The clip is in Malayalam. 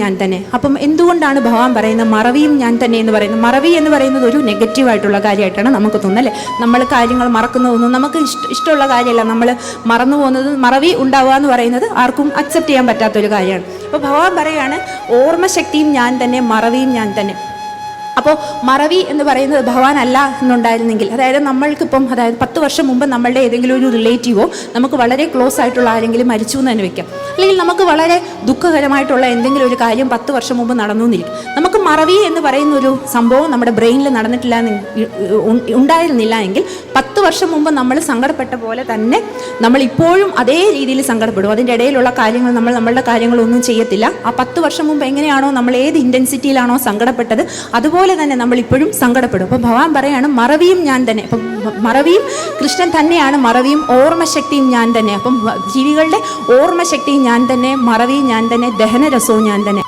ഞാൻ തന്നെ. അപ്പം എന്തുകൊണ്ടാണ് ഭഗവാൻ പറയുന്നത് മറവിയും ഞാൻ തന്നെ എന്ന് പറയുന്നത്? മറവി എന്ന് പറയുന്നത് ഒരു നെഗറ്റീവായിട്ടുള്ള കാര്യമായിട്ടാണ് നമുക്ക് തോന്നുന്നത്, അല്ലേ? നമ്മൾ കാര്യങ്ങൾ മറക്കുന്നതൊന്നും നമുക്ക് ഇഷ്ടമുള്ള കാര്യമല്ല. നമ്മൾ മറന്നു പോകുന്നത്, മറവി ഉണ്ടാവുക എന്ന് പറയുന്നത് ആർക്കും അക്സെപ്റ്റ് ചെയ്യാൻ പറ്റാത്തൊരു കാര്യമാണ്. അപ്പോൾ ഭഗവാൻ പറയുകയാണ് ഓർമ്മശക്തിയും ഞാൻ തന്നെ, മറവിയും ഞാൻ തന്നെ. അപ്പോൾ മറവി എന്ന് പറയുന്നത് ഭഗവാൻ അല്ല എന്നുണ്ടായിരുന്നെങ്കിൽ, അതായത് നമ്മൾക്കിപ്പം, അതായത് 10 വർഷം മുമ്പ് നമ്മളുടെ ഏതെങ്കിലും ഒരു റിലേറ്റീവോ നമുക്ക് വളരെ ക്ലോസ് ആയിട്ടുള്ള ആരെങ്കിലും മരിച്ചു എന്ന് തന്നെ വെക്കാം, അല്ലെങ്കിൽ നമുക്ക് വളരെ ദുഃഖകരമായിട്ടുള്ള എന്തെങ്കിലും ഒരു കാര്യം 10 വർഷം മുമ്പ് നടന്നു എന്നിരിക്കും. നമുക്ക് മറവി എന്ന് പറയുന്ന ഒരു സംഭവം നമ്മുടെ ബ്രെയിനിൽ ഉണ്ടായിരുന്നില്ല എങ്കിൽ 10 വർഷം മുമ്പ് നമ്മൾ സങ്കടപ്പെട്ട പോലെ തന്നെ നമ്മൾ ഇപ്പോഴും അതേ രീതിയിൽ സങ്കടപ്പെടും. അതിൻ്റെ ഇടയിലുള്ള കാര്യങ്ങൾ നമ്മളുടെ കാര്യങ്ങളൊന്നും ചെയ്യത്തില്ല. ആ 10 വർഷം മുമ്പ് എങ്ങനെയാണോ നമ്മൾ ഏത് ഇൻറ്റൻസിറ്റിയിലാണോ സങ്കടപ്പെട്ടത് അതുപോലെ തന്നെ നമ്മൾ ഇപ്പോഴും സങ്കടപ്പെടും. അപ്പം ഭഗവാൻ പറയാണ് മറവിയും ഞാൻ തന്നെ. അപ്പം മറവിയും കൃഷ്ണൻ തന്നെയാണ്, മറവിയും ഓർമ്മശക്തിയും ഞാൻ തന്നെ. അപ്പം ജീവികളുടെ ഓർമ്മശക്തിയും ഞാൻ തന്നെ, മറവിയും ഞാൻ തന്നെ, ദഹനരസവും ഞാൻ തന്നെ.